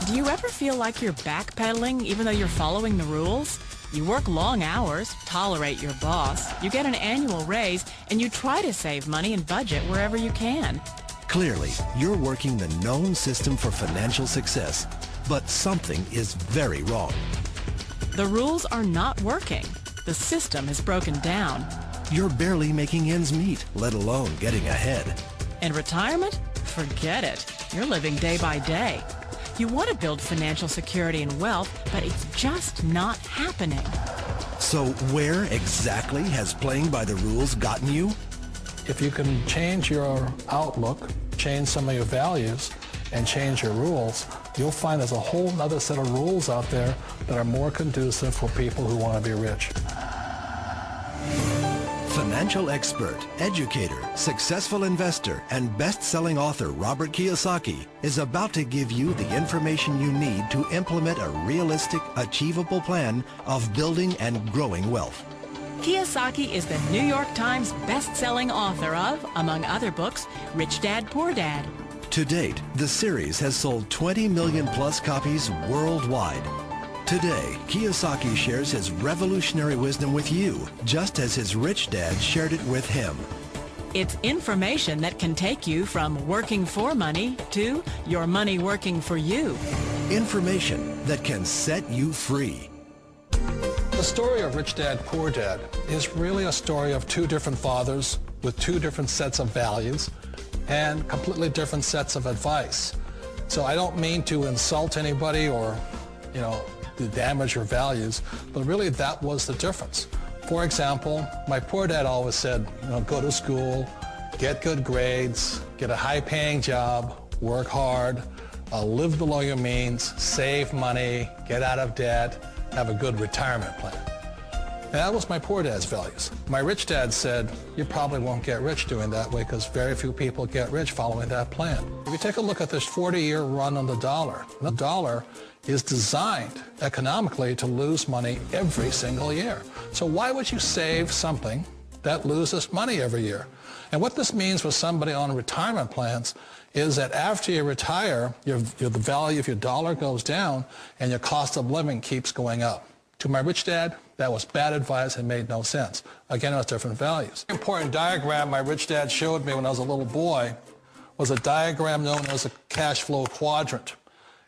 Do you ever feel like you're backpedaling even though you're following the rules? You work long hours, tolerate your boss, you get an annual raise, and you try to save money and budget wherever you can. Clearly, you're working the known system for financial success, but something is very wrong. The rules are not working. The system is broken down. You're barely making ends meet, let alone getting ahead. And retirement? Forget it. You're living day by day. You want to build financial security and wealth, but it's just not happening. So where exactly has playing by the rules gotten you? If you can change your outlook, change some of your values, and change your rules, you'll find there's a whole other set of rules out there that are more conducive for people who want to be rich. Financial expert, educator, successful investor, and best-selling author Robert Kiyosaki is about to give you the information you need to implement a realistic, achievable plan of building and growing wealth. Kiyosaki is the New York Times best-selling author of, among other books, Rich Dad, Poor Dad. To date, the series has sold 20 million plus copies worldwide. Today, Kiyosaki shares his revolutionary wisdom with you, just as his rich dad shared it with him. It's information that can take you from working for money to your money working for you. Information that can set you free. The story of Rich Dad, Poor Dad is really a story of two different fathers with two different sets of values and completely different sets of advice. So I don't mean to insult anybody or, to damage your values, but really that was the difference. For example, my poor dad always said, go to school, get good grades, get a high-paying job, work hard, live below your means, save money, get out of debt, have a good retirement plan. And that was my poor dad's values. My rich dad said, you probably won't get rich doing that way because very few people get rich following that plan. If you take a look at this 40-year run on the dollar is designed economically to lose money every single year. So why would you save something that loses money every year? And what this means for somebody on retirement plans is that after you retire, the value of your dollar goes down and your cost of living keeps going up. To my rich dad, that was bad advice and made no sense. Again, it was different values. An important diagram my rich dad showed me when I was a little boy was a diagram known as a cash flow quadrant.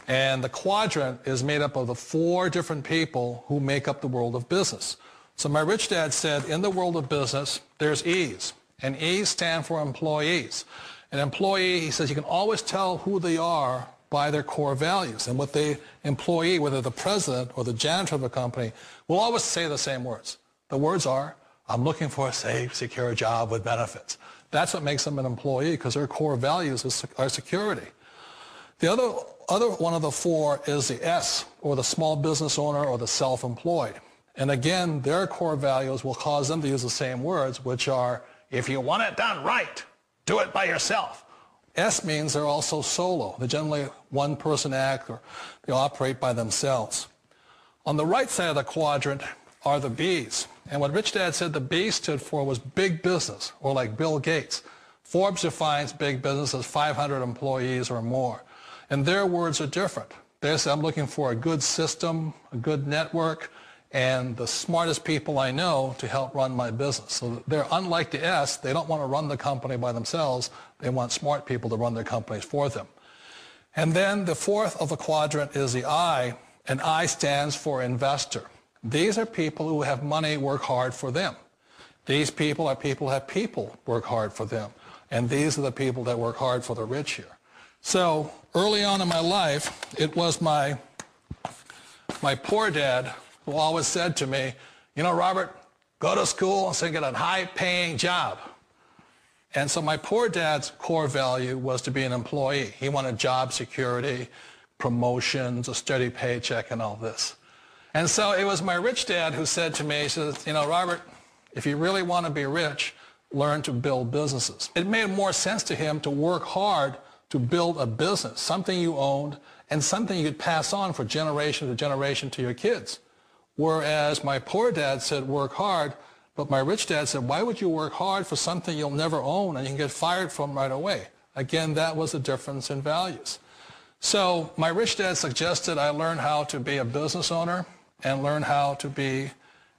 And the quadrant is made up of the four different people who make up the world of business. So my rich dad said, in the world of business, there's E's. And E's stand for employees. An employee, he says, you can always tell who they are by their core values. And what the employee, whether the president or the janitor of a company, will always say the same words. The words are, I'm looking for a safe, secure job with benefits. That's what makes them an employee, because their core values are security. The other one of the four is the S, or the small business owner or the self-employed. And again, their core values will cause them to use the same words, which are, if you want it done right, do it by yourself. S means they're also solo. They're generally one-person act, or they operate by themselves. On the right side of the quadrant are the B's. And what Rich Dad said the B stood for was big business, or like Bill Gates. Forbes defines big business as 500 employees or more. And their words are different. They say, I'm looking for a good system, a good network, and the smartest people I know to help run my business. So they're unlike the S. They don't want to run the company by themselves. They want smart people to run their companies for them. And then the fourth of the quadrant is the I, and I stands for investor. These are people who have money work hard for them. These people are people who have people work hard for them. And these are the people that work hard for the rich here. So early on in my life, it was my poor dad who always said to me, Robert, go to school and get a high-paying job. And so my poor dad's core value was to be an employee. He wanted job security, promotions, a steady paycheck, and all this. And so it was my rich dad who said to me, he says, Robert, if you really want to be rich, learn to build businesses. It made more sense to him to work hard to build a business, something you owned, and something you could pass on for generation to generation to your kids. Whereas my poor dad said work hard, but my rich dad said, why would you work hard for something you'll never own and you can get fired from right away? Again, that was a difference in values. So my rich dad suggested I learn how to be a business owner and learn how to be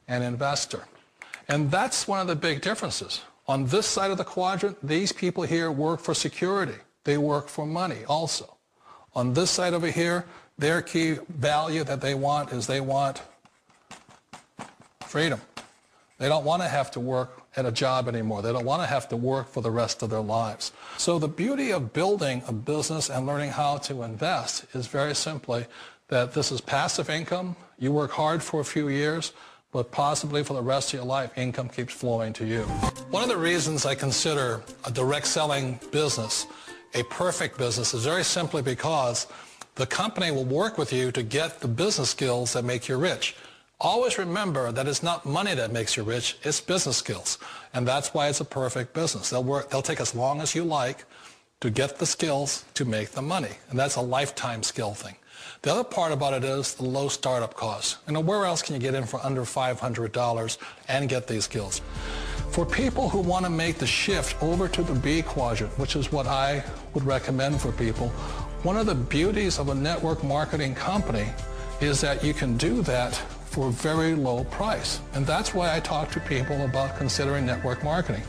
an investor. And that's one of the big differences. On this side of the quadrant, these people here work for security. They work for money also. On this side over here, their key value that they want is they want freedom. They don't want to have to work at a job anymore. They don't want to have to work for the rest of their lives. So the beauty of building a business and learning how to invest is very simply that this is passive income. You work hard for a few years, but possibly for the rest of your life, income keeps flowing to you. One of the reasons I consider a direct selling business a perfect business is very simply because the company will work with you to get the business skills that make you rich. Always remember that it's not money that makes you rich, it's business skills. And that's why it's a perfect business. They'll take as long as you like to get the skills to make the money. And that's a lifetime skill thing. The other part about it is the low startup costs. Where else can you get in for under $500 and get these skills? For people who want to make the shift over to the B quadrant, which is what I would recommend for people, one of the beauties of a network marketing company is that you can do that for a very low price. And that's why I talk to people about considering network marketing.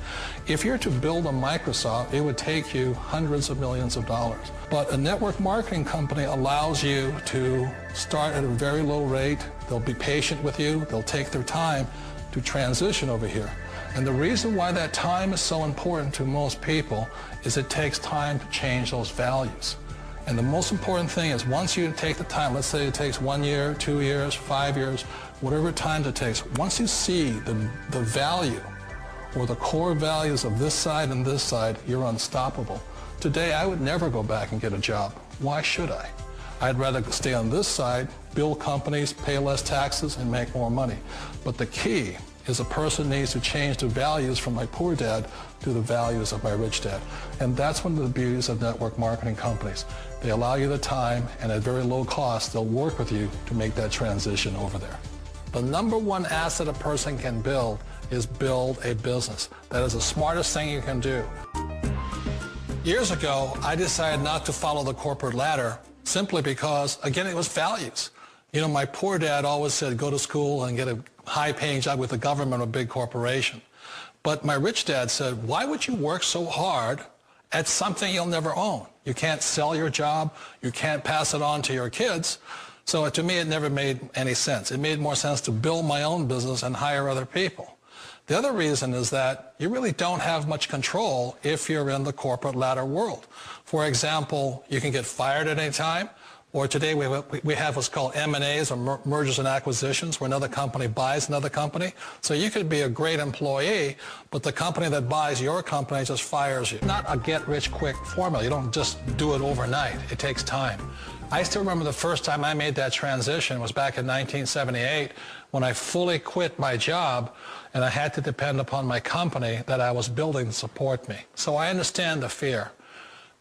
If you're to build a Microsoft, it would take you hundreds of millions of dollars. But a network marketing company allows you to start at a very low rate. They'll be patient with you. They'll take their time to transition over here. And the reason why that time is so important to most people is it takes time to change those values. And the most important thing is once you take the time, let's say it takes 1 year, 2 years, 5 years, whatever time it takes, once you see the value or the core values of this side and this side, you're unstoppable. Today, I would never go back and get a job. Why should I? I'd rather stay on this side, build companies, pay less taxes, and make more money. But the key is a person needs to change the values from my poor dad to the values of my rich dad. And that's one of the beauties of network marketing companies. They allow you the time, and at very low cost, they'll work with you to make that transition over there. The number one asset a person can build is build a business. That is the smartest thing you can do. Years ago, I decided not to follow the corporate ladder simply because, again, it was values. My poor dad always said, go to school and get a high-paying job with the government or a big corporation. But my rich dad said, why would you work so hard at something you'll never own? You can't sell your job. You can't pass it on to your kids. So to me, it never made any sense. It made more sense to build my own business and hire other people. The other reason is that you really don't have much control if you're in the corporate ladder world. For example, you can get fired at any time. Or today we have what's called M&As, or mergers and acquisitions, where another company buys another company. So you could be a great employee, but the company that buys your company just fires you. Not a get-rich-quick formula. You don't just do it overnight. It takes time. I still remember the first time I made that transition was back in 1978 when I fully quit my job and I had to depend upon my company that I was building to support me. So I understand the fear.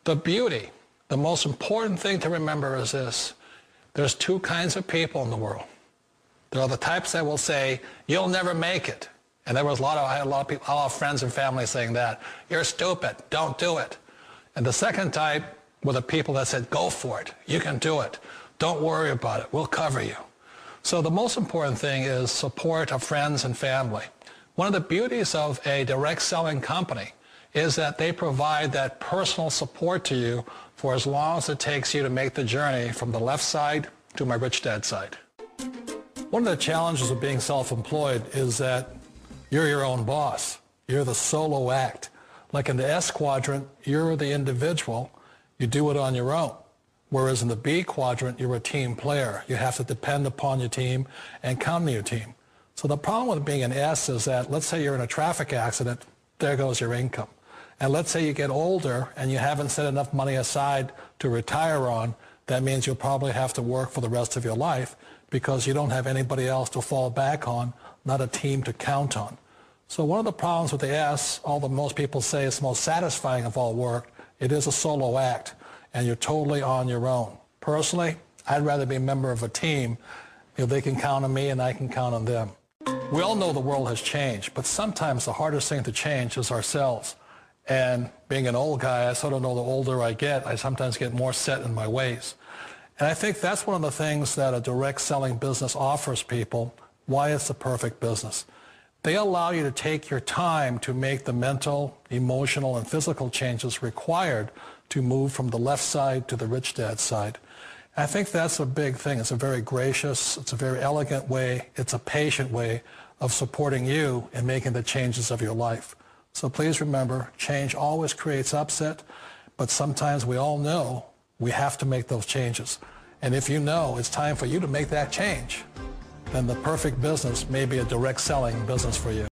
The beauty. The most important thing to remember is this. There's two kinds of people in the world. There are the types that will say, you'll never make it. And I had a lot of people, a lot of friends and family saying that. You're stupid. Don't do it. And the second type were the people that said, go for it. You can do it. Don't worry about it. We'll cover you. So the most important thing is support of friends and family. One of the beauties of a direct selling company is that they provide that personal support to you for as long as it takes you to make the journey from the left side to my rich dad side. One of the challenges of being self-employed is that you're your own boss. You're the solo act. Like in the S quadrant, you're the individual. You do it on your own. Whereas in the B quadrant, you're a team player. You have to depend upon your team and count on your team. So the problem with being an S is that, let's say you're in a traffic accident, there goes your income. And let's say you get older and you haven't set enough money aside to retire on, that means you'll probably have to work for the rest of your life because you don't have anybody else to fall back on, not a team to count on. So one of the problems with the S, although most people say it's the most satisfying of all work, it is a solo act and you're totally on your own. Personally, I'd rather be a member of a team. They can count on me and I can count on them. We all know the world has changed, but sometimes the hardest thing to change is ourselves. And being an old guy, I sort of know the older I get, I sometimes get more set in my ways. And I think that's one of the things that a direct selling business offers people, why it's the perfect business. They allow you to take your time to make the mental, emotional, and physical changes required to move from the left side to the rich dad side. And I think that's a big thing. It's a very gracious, it's a very elegant way, it's a patient way of supporting you in making the changes of your life. So please remember, change always creates upset, but sometimes we all know we have to make those changes. And if you know it's time for you to make that change, then the perfect business may be a direct selling business for you.